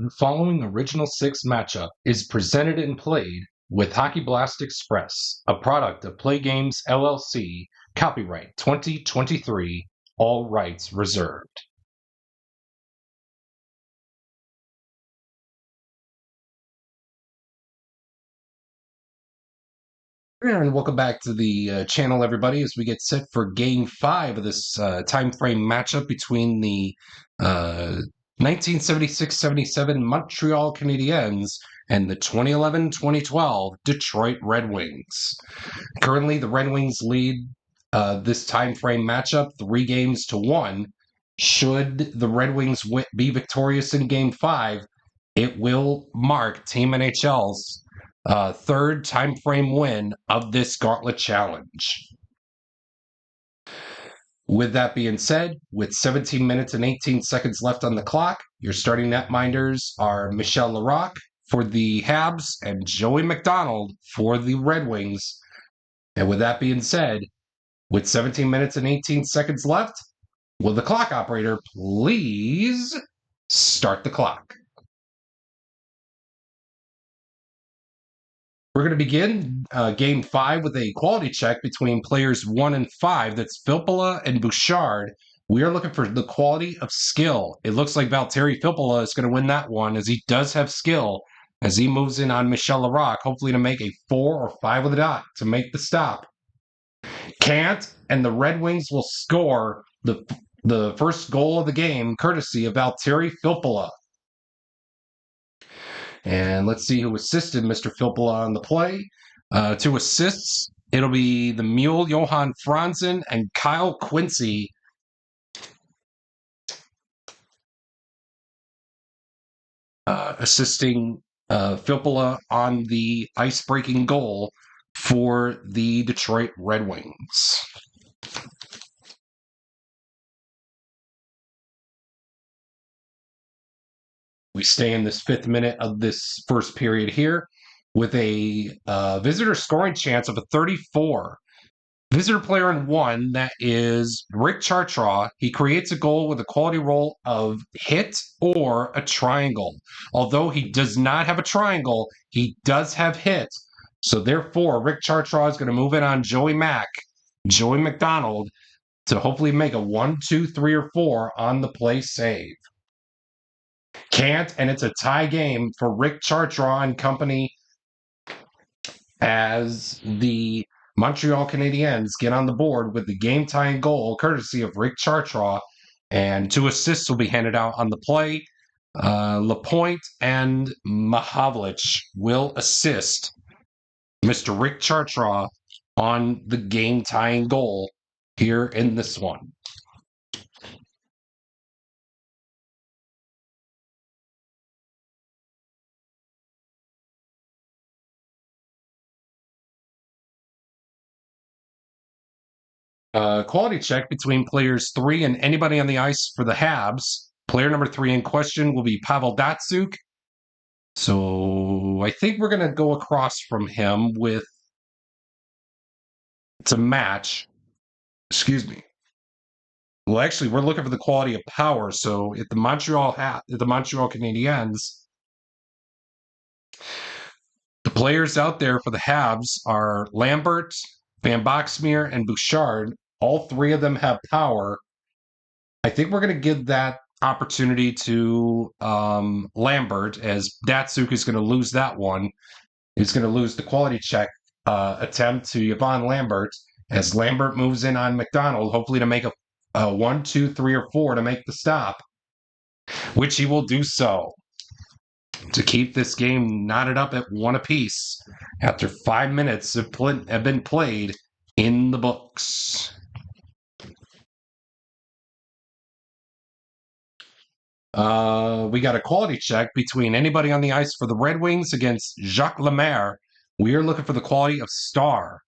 The following Original Six matchup is presented and played with Hockey Blast Express, a product of Play Games LLC, copyright 2023, all rights reserved. And welcome back to the channel, everybody, as we get set for Game 5 of this time frame matchup between the 1976-77 Montreal Canadiens and the 2011-2012 Detroit Red Wings. Currently, the Red Wings lead this time frame matchup 3-1. Should the Red Wings be victorious in Game 5, it will mark Team NHL's third time frame win of this Gauntlet Challenge. With that being said, with 17 minutes and 18 seconds left on the clock, your starting netminders are Michel Larocque for the Habs and Joey McDonald for the Red Wings. And with that being said, with 17 minutes and 18 seconds left, will the clock operator please start the clock? We're going to begin Game 5 with a quality check between players 1 and 5. That's Filppula and Bouchard. We are looking for the quality of skill. It looks like Valtteri Filppula is going to win that one, as he does have skill, as he moves in on Michel Larocque, hopefully to make a 4 or 5 with a dot to make the stop. Can't, and the Red Wings will score the first goal of the game, courtesy of Valtteri Filppula. And let's see who assisted Mr. Filppula on the play. 2 assists, it'll be the Mule, Johan Franzen, and Kyle Quincy. Assisting Filppula on the ice-breaking goal for the Detroit Red Wings. We stay in this 5th minute of this first period here with a visitor scoring chance of a 34. Visitor player in 1, that is Rick Chartraw. He creates a goal with a quality roll of hit or a triangle. Although he does not have a triangle, he does have hit. So therefore, Rick Chartraw is going to move in on Joey McDonald, to hopefully make a 1, 2, 3, or 4 on the play save. Can't, and it's a tie game for Rick Chartraw and company, as the Montreal Canadiens get on the board with the game-tying goal, courtesy of Rick Chartraw, and 2 assists will be handed out on the play. Lapointe and Mahavlich will assist Mr. Rick Chartraw on the game-tying goal here in this one. Quality check between players 3 and anybody on the ice for the Habs. Player number 3 in question will be Pavel Datsyuk. So I think we're going to go across from him with to match. Excuse me. Well, actually, we're looking for the quality of power. So at the Montreal Canadiens, the players out there for the Habs are Lambert, Van Boxmeer, and Bouchard. All 3 of them have power. I think we're going to give that opportunity to Lambert, as Datsyuk is going to lose that one. He's going to lose the quality check attempt to Yvonne Lambert, as Lambert moves in on McDonald, hopefully to make a 1, 2, 3, or 4 to make the stop, which he will do so, to keep this game knotted up at 1 apiece after 5 minutes have been played in the books. We got a quality check between anybody on the ice for the Red Wings against Jacques Lemaire. We are looking for the quality of star.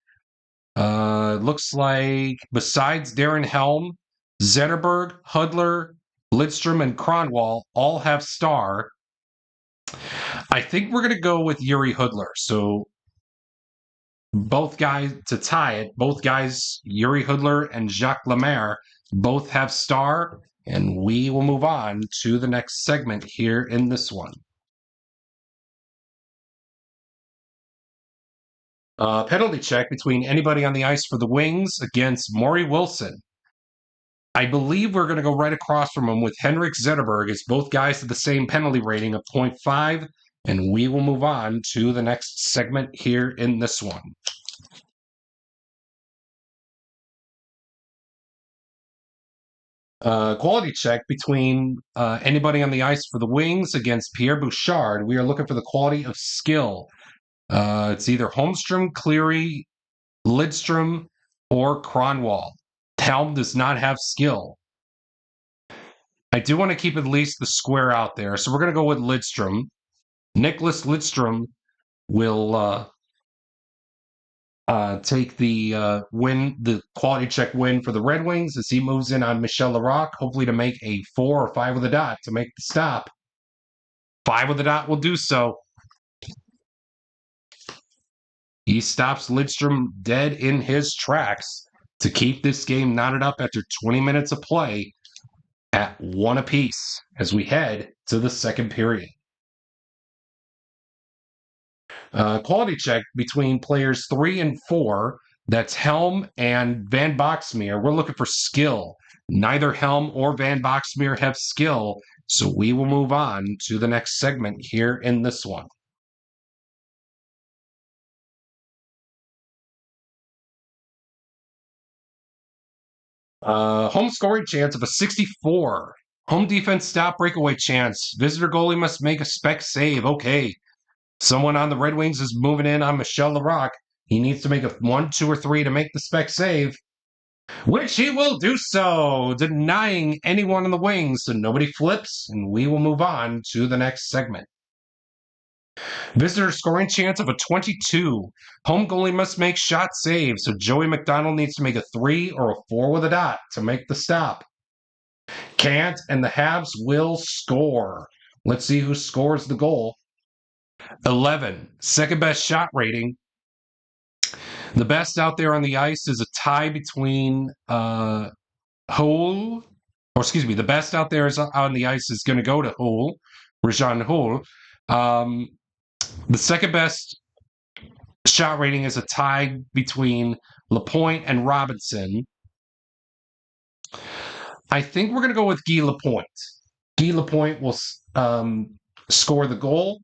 Looks like besides Darren Helm, Zetterberg, Hudler, Lidstrom, and Cronwall all have star. I think we're going to go with Yuri Hudler. So both guys, to tie it, both guys, Yuri Hudler and Jacques Lemaire, both have star. and we will move on to the next segment here in this one. Penalty check between anybody on the ice for the Wings against Maury Wilson. I believe we're going to go right across from him with Henrik Zetterberg as both guys have the same penalty rating of 0.5, and we will move on to the next segment here in this one. Quality check between anybody on the ice for the Wings against Pierre Bouchard. We are looking for the quality of skill. It's either Holmstrom, Cleary, Lidstrom, or Cronwall. Helm does not have skill. I do want to keep at least the square out there, so we're going to go with Lidstrom. Nicholas Lidstrom will take the win, the quality check win for the Red Wings as he moves in on Michel Larocque, hopefully to make a 4 or 5 with a dot to make the stop. 5 with a dot will do so. He stops Lidstrom dead in his tracks to keep this game knotted up after 20 minutes of play at 1 apiece as we head to the second period. Quality check between players 3 and 4. That's Helm and Van Boxmeer. We're looking for skill. Neither Helm or Van Boxmeer have skill, so we will move on to the next segment here in this one. Home scoring chance of a 64. Home defense stop breakaway chance. Visitor goalie must make a spec save. Okay. Someone on the Red Wings is moving in on Michel Larocque. He needs to make a 1, 2, or 3 to make the spec save, which he will do so, denying anyone on the wings so nobody flips, and we will move on to the next segment. Visitor scoring chance of a 22. Home goalie must make shot save, so Joey McDonald needs to make a 3 or a 4 with a dot to make the stop. Can't, and the Habs will score. Let's see who scores the goal. 11, second best shot rating. The best out there on the ice is a tie between the best out there is on the ice is going to go to Hull, Rajan Hull. The second best shot rating is a tie between Lapointe and Robinson. I think we're going to go with Guy Lapointe. Guy Lapointe will score the goal,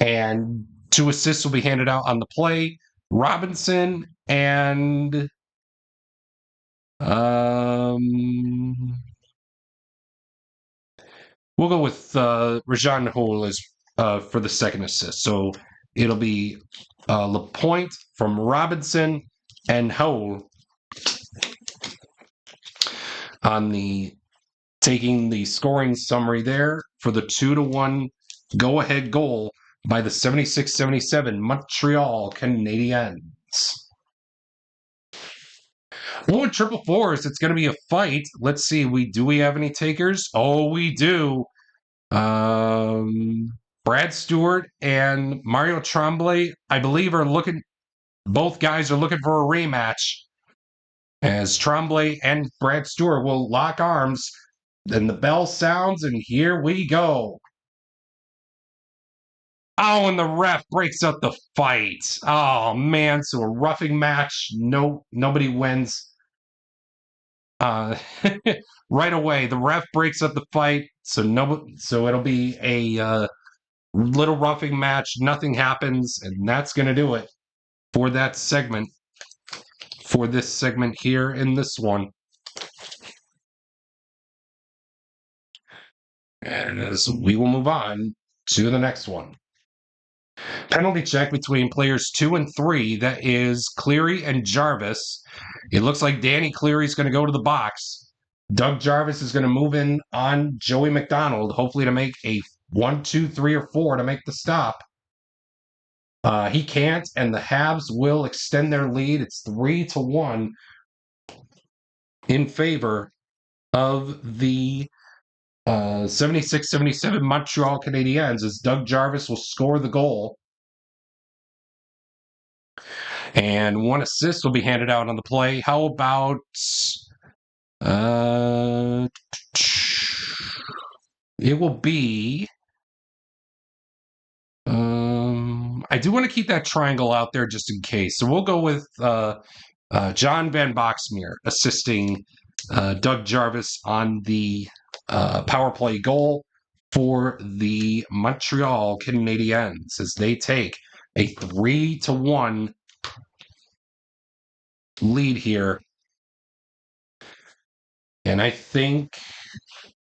and 2 assists will be handed out on the play. Robinson and we'll go with Rajan Hull as for the second assist. So it'll be Lapointe from Robinson and Hull on the taking the scoring summary there for the 2-1 go-ahead goal by the 76-77 Montreal Canadiens. Oh, and triple fours, it's going to be a fight. Let's see, do we have any takers? Oh, we do. Brad Stewart and Mario Tremblay, I believe, both guys are looking for a rematch. As Tremblay and Brad Stewart will lock arms, then the bell sounds, and here we go. Oh, and the ref breaks up the fight. Oh, man, so a roughing match. Nobody wins. Right away, the ref breaks up the fight, so it'll be a little roughing match. Nothing happens, and that's going to do it for that segment. For this segment here in this one. And as we will move on to the next one. Penalty check between players 2 and 3. That is Cleary and Jarvis. It looks like Danny Cleary is going to go to the box. Doug Jarvis is going to move in on Joey McDonald, hopefully to make a 1, 2, 3, or 4 to make the stop. He can't, and the Habs will extend their lead. It's 3-1 in favor of the 76-77 Montreal Canadiens as Doug Jarvis will score the goal. And 1 assist will be handed out on the play. How about Uh, it will be. I do want to keep that triangle out there just in case. So we'll go with John Van Boxmeer assisting Doug Jarvis on the power play goal for the Montreal Canadiens as they take a 3-1 lead here. And I think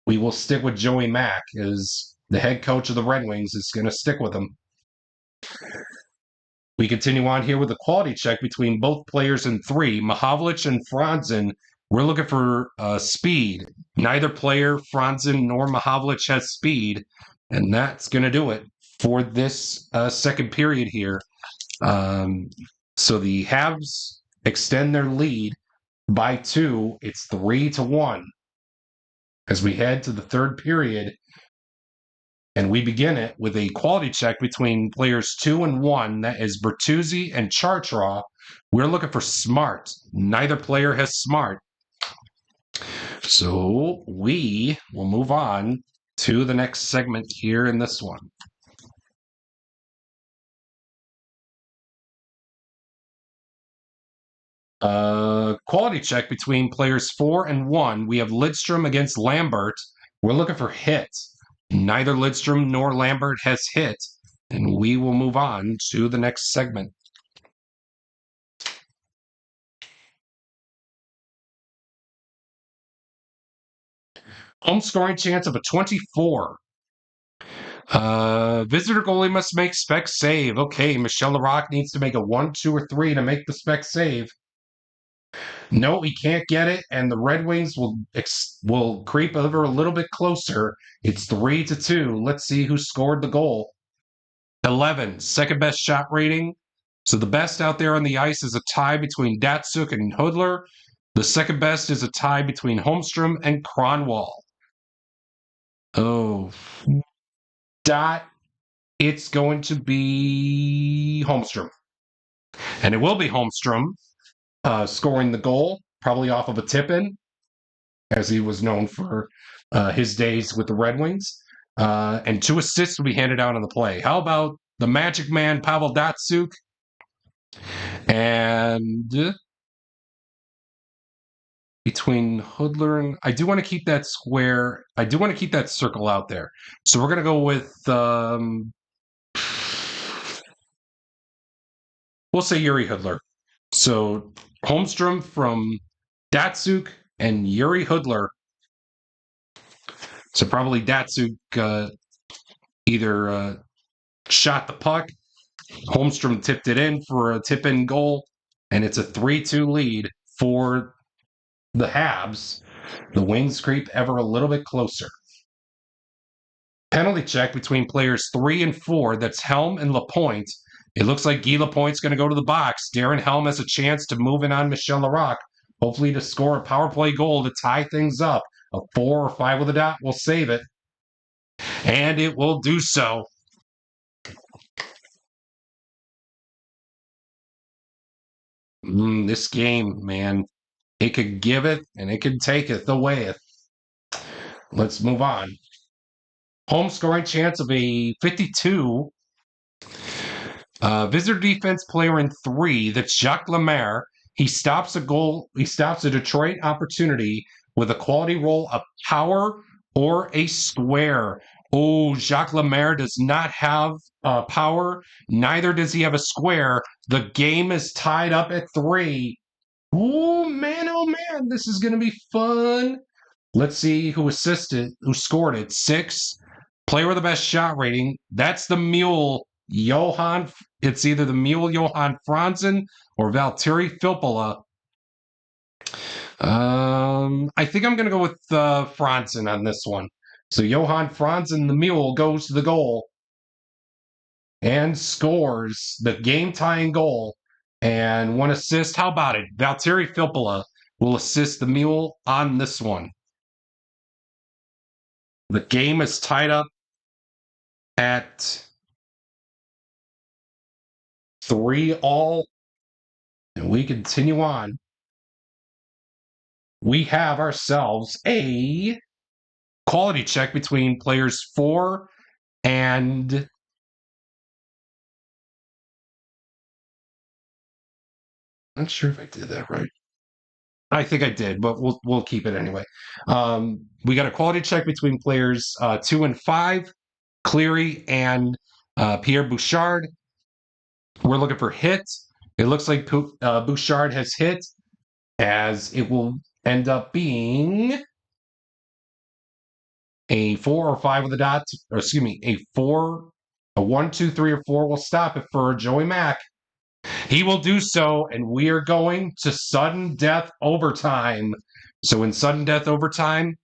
we will stick with Joey Mack as the head coach of the Red Wings is going to stick with him. We continue on here with a quality check between both players in three, Mahovlich and Franzen. We're looking for speed. Neither player, Franzen nor Mahovlich, has speed, and that's going to do it for this second period here. So the Habs extend their lead by 2. It's 3-1 as we head to the third period. And we begin it with a quality check between players 2 and 1. That is Bertuzzi and Chartraw. We're looking for smart. Neither player has smart. So we will move on to the next segment here in this one. Quality check between players 4 and 1. We have Lidstrom against Lambert. We're looking for hit. Neither Lidstrom nor Lambert has hit. And we will move on to the next segment. Home scoring chance of a 24. Visitor goalie must make spec save. Okay, Michel Larocque needs to make a 1, 2, or 3 to make the spec save. No, he can't get it, and the Red Wings will creep over a little bit closer. It's 3-2. Let's see who scored the goal. 11, second best shot rating. So the best out there on the ice is a tie between Datsuk and Hudler. The second best is a tie between Holmstrom and Kronwall. Oh, it's going to be Holmstrom. And it will be Holmstrom scoring the goal, probably off of a tip-in, as he was known for his days with the Red Wings. And 2 assists will be handed out on the play. How about the Magic Man, Pavel Datsuk? And between Hudler and... I do want to keep that square... I do want to keep that circle out there. So we're going to go with... we'll say Yuri Hudler. So Holmstrom from Datsuk and Yuri Hudler. So probably Datsuk either shot the puck, Holmstrom tipped it in for a tip-in goal, and it's a 3-2 lead for the Habs. The Wings creep ever a little bit closer. Penalty check between players 3 and 4. That's Helm and Lapointe. It looks like Guy Lapointe's going to go to the box. Darren Helm has a chance to move in on Michel Larocque, hopefully to score a power play goal to tie things up. A 4 or 5 with a dot will save it. And it will do so. This game, man, it could give it and it could take it away. Let's move on. Home scoring chance of a 52. Visitor defense player in 3. That's Jacques Lemaire. He stops a goal. He stops a Detroit opportunity with a quality roll, a power, or a square. Oh, Jacques Lemaire does not have power. Neither does he have a square. The game is tied up at 3. Oh, man, this is going to be fun. Let's see who scored it. 6. Player with the best shot rating. That's the Mule, Johan. It's either the Mule, Johan Franzen, or Valtteri Filppula. I think I'm going to go with Franzen on this one. So Johan Franzen, the Mule, goes to the goal and scores the game-tying goal and 1 assist. How about it? Valtteri Filppula will assist the Mule on this one. The game is tied up at 3-3, and we continue on. we have ourselves a quality check between players 4 and I'm not sure if I did that right. I think I did, but we'll keep it anyway. We got a quality check between players 2 and 5, Cleary and Pierre Bouchard. We're looking for hit. It looks like Bouchard has hit, as it will end up being a 4 or 5 with a dot, or excuse me, a 4, a 1, 2, 3, or 4 will stop it for Joey Mack. He will do so, and we are going to sudden death overtime. So in sudden death overtime,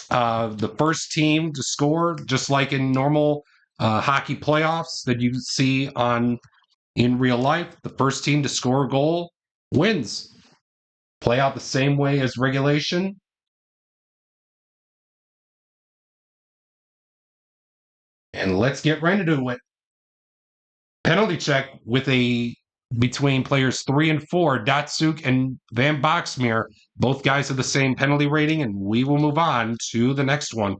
the first team to score, just like in normal hockey playoffs that you see on in real life, the first team to score a goal wins. Play out the same way as regulation. And let's get right into it. Penalty check with a between players 3 and 4, Datsuk and Van Boxmeer. Both guys have the same penalty rating, and we will move on to the next one.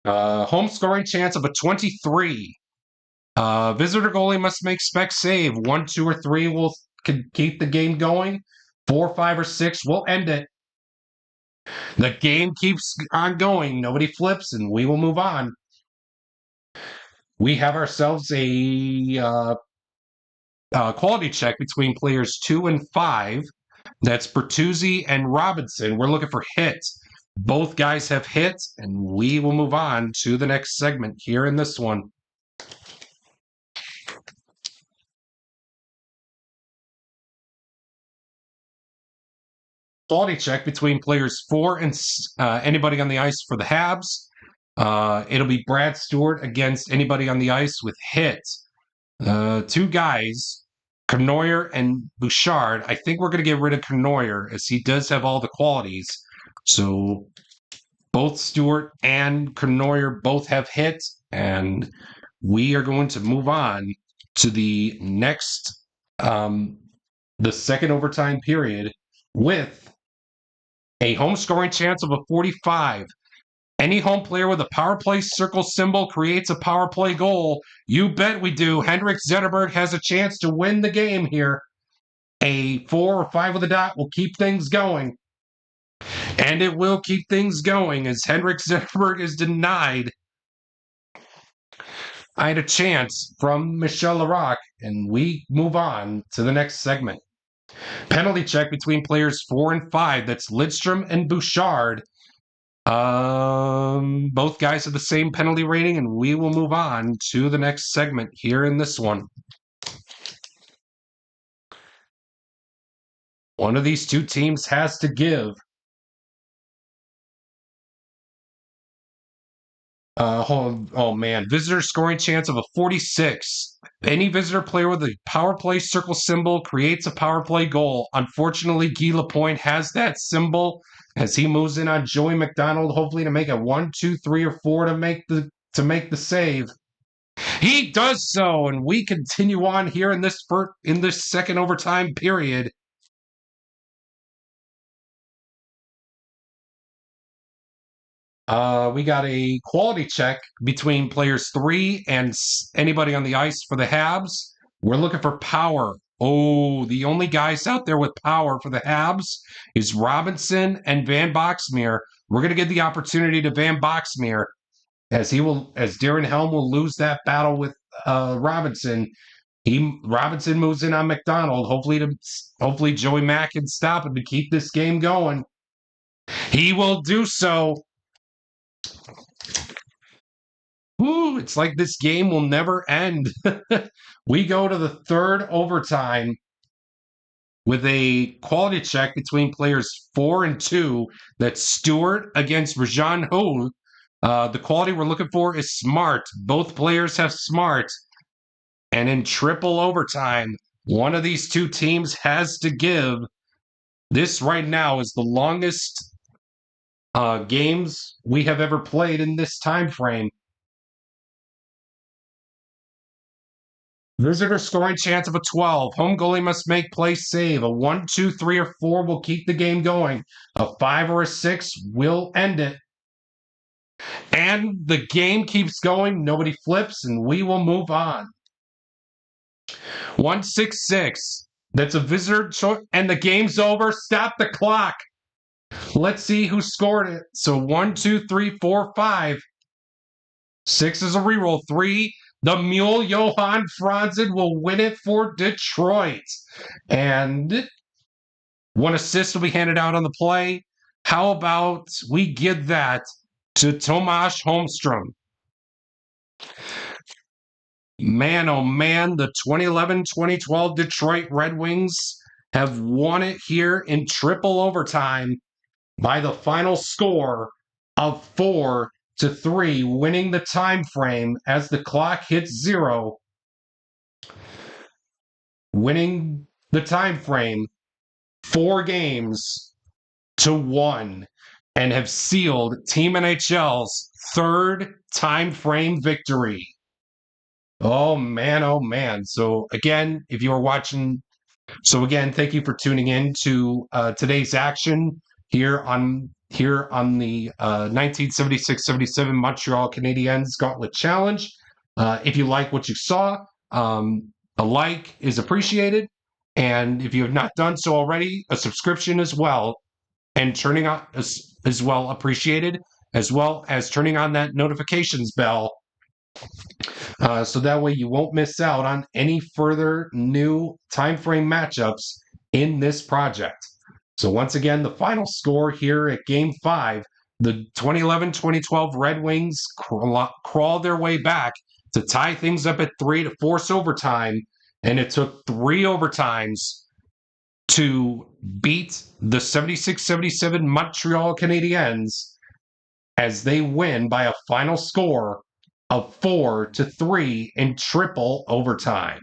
Home scoring chance of a 23. Visitor goalie must make spec save. 1, 2, or 3 will keep the game going. 4, 5, or 6 will end it. The game keeps on going. Nobody flips, and we will move on. We have ourselves a quality check between players 2 and 5. That's Bertuzzi and Robinson. We're looking for hits. Both guys have hit, and we will move on to the next segment here in this one. Quality check between players 4 and anybody on the ice for the Habs. It'll be Brad Stewart against anybody on the ice with hit. 2 guys, Canoyer and Bouchard. I think we're going to get rid of Canoyer as he does have all the qualities. So both Stewart and Canoyer both have hit, and we are going to move on to the next, the second overtime period with a home scoring chance of a 45. Any home player with a power play circle symbol creates a power play goal. You bet we do. Henrik Zetterberg has a chance to win the game here. A 4 or 5 with a dot will keep things going. And it will keep things going as Henrik Zetterberg is denied. I had a chance from Michel Larocque, and we move on to the next segment. Penalty check between players 4 and 5. That's Lidstrom and Bouchard. Both guys have the same penalty rating, and we will move on to the next segment here in this one. One of these two teams has to give. Oh man, visitor scoring chance of a 46. Any visitor player with a power play circle symbol creates a power play goal. Unfortunately, Guy Lapointe has that symbol as he moves in on Joey McDonald, hopefully to make a 1, 2, 3, or 4 to make the save. He does so, and we continue on here in this second overtime period. We got a quality check between players 3 and anybody on the ice for the Habs. We're looking for power. Oh, the only guys out there with power for the Habs is Robinson and Van Boxmeer. We're going to give the opportunity to Van Boxmeer as Darren Helm will lose that battle with Robinson. Robinson moves in on McDonald. Hopefully Joey Mack can stop him to keep this game going. He will do so. Ooh, it's like this game will never end. We go to the third overtime with a quality check between players 4 and 2. That's Stewart against Rajan Ho. The quality we're looking for is smart. Both players have smart. And in triple overtime, one of these two teams has to give. This right now is the longest games we have ever played in this time frame. Visitor scoring chance of a 12. Home goalie must make play save. A 1, 2, 3, or 4 will keep the game going. A 5 or a 6 will end it. And the game keeps going. Nobody flips, and we will move on. 166. That's a visitor choice, and the game's over. Stop the clock. Let's see who scored it. So 1, 2, 3, 4, 5. 6 is a reroll. 3, the Mule Johan Franzen will win it for Detroit. And 1 assist will be handed out on the play. How about we give that to Tomas Holmstrom? Man, oh man, the 2011-2012 Detroit Red Wings have won it here in triple overtime by the final score of 4-3, winning the time frame as the clock hits 0. Winning the time frame 4-1 and have sealed Team NHL's 3rd time frame victory. Oh man, oh man. So again, if you are watching, thank you for tuning in to today's action here on the 1976-77 Montreal Canadiens Gauntlet Challenge. If you like what you saw, a like is appreciated, and if you have not done so already, a subscription as well, and turning on as well appreciated, as well as turning on that notifications bell. So that way you won't miss out on any further new time frame matchups in this project. So once again, the final score here at Game 5, the 2011-2012 Red Wings crawled their way back to tie things up at 3 to force overtime, and it took 3 overtimes to beat the 76-77 Montreal Canadiens as they win by a final score of 4-3 in triple overtime.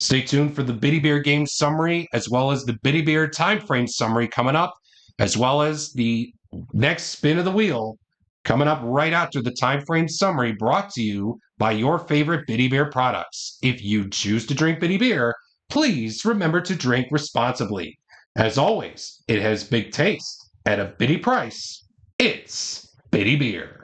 Stay tuned for the Bitty Beer game summary, as well as the Bitty Beer time frame summary coming up, as well as the next spin of the wheel coming up right after the time frame summary, brought to you by your favorite Bitty Beer products. If you choose to drink Bitty Beer, please remember to drink responsibly. As always, it has big taste at a bitty price. It's Bitty Beer.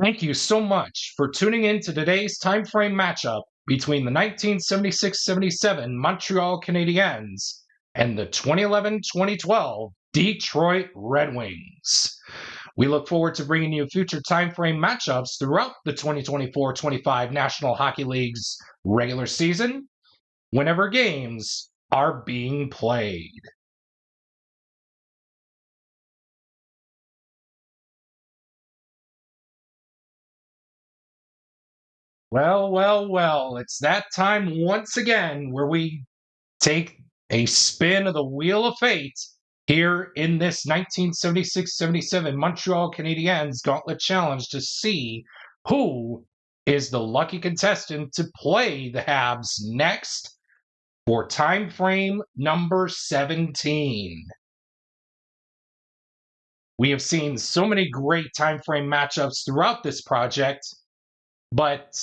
Thank you so much for tuning in to today's time frame matchup between the 1976-77 Montreal Canadiens and the 2011-2012 Detroit Red Wings. We look forward to bringing you future time frame matchups throughout the 2024-25 National Hockey League's regular season, whenever games are being played. Well, well, well, it's that time once again where we take a spin of the Wheel of Fate here in this 1976-77 Montreal Canadiens Gauntlet Challenge to see who is the lucky contestant to play the Habs next for time frame number 17. We have seen so many great time frame matchups throughout this project, but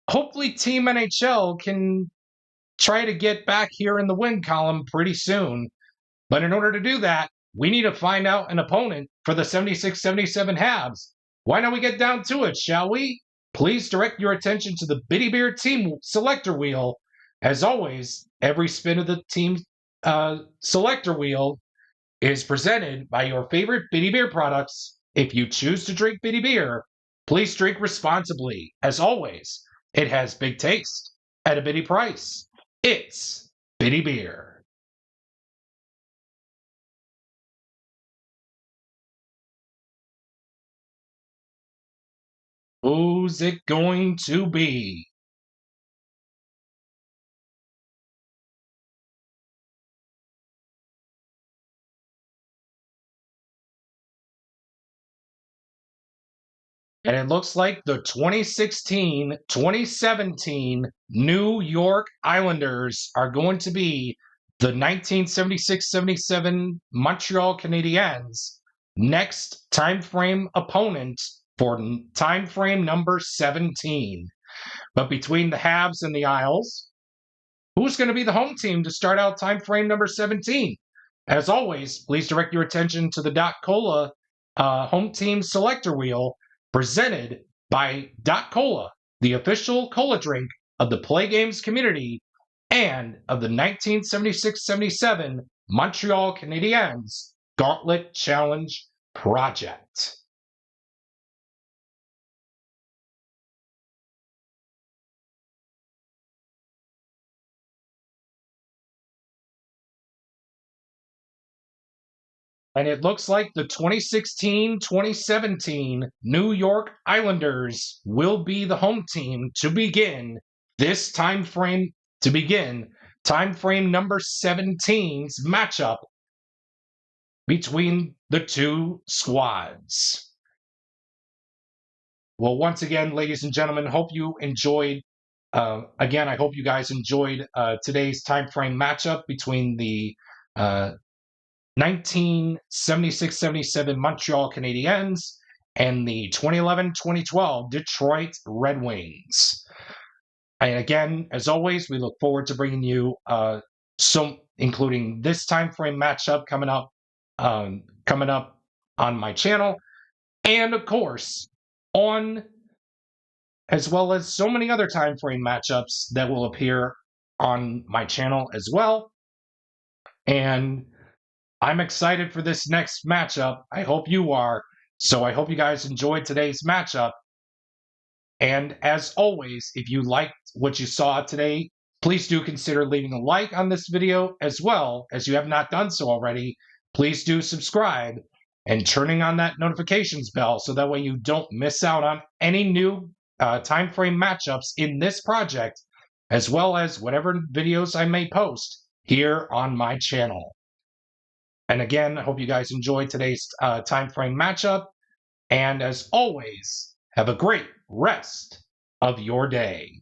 hopefully Team NHL can try to get back here in the win column pretty soon. But in order to do that, we need to find out an opponent for the 76-77 Habs. Why don't we get down to it, shall we? Please direct your attention to the Bitty Beer team selector wheel. As always, every spin of the team selector wheel is presented by your favorite Bitty Beer products. If you choose to drink Bitty Beer, please drink responsibly. As always, it has big taste at a bitty price. It's Bitty Beer. Who's it going to be? And it looks like the 2016-2017 New York Islanders are going to be the 1976-77 Montreal Canadiens next time frame opponent for time frame number 17. But between the Habs and the Isles, who's going to be the home team to start out time frame number 17? As always, please direct your attention to the Dot Cola home team selector wheel presented by Dot Cola, the official cola drink of the Play Games community and of the 1976-77 Montreal Canadiens Gauntlet Challenge project. And it looks like the 2016-2017 New York Islanders will be the home team to begin this time frame time frame number 17's matchup between the two squads. Well, once again, ladies and gentlemen, hope you enjoyed. Again, I hope you guys enjoyed today's time frame matchup between the 1976-77 Montreal Canadiens and the 2011-2012 Detroit Red Wings. And again, as always, we look forward to bringing you including this time frame matchup coming up on my channel, and of course on as well as so many other time frame matchups that will appear on my channel as well. And I'm excited for this next matchup. I hope you are. So I hope you guys enjoyed today's matchup. And as always, if you liked what you saw today, please do consider leaving a like on this video, as well as you have not done so already. Please do subscribe and turning on that notifications bell so that way you don't miss out on any new time frame matchups in this project, as well as whatever videos I may post here on my channel. And again, I hope you guys enjoyed today's time frame matchup. And as always, have a great rest of your day.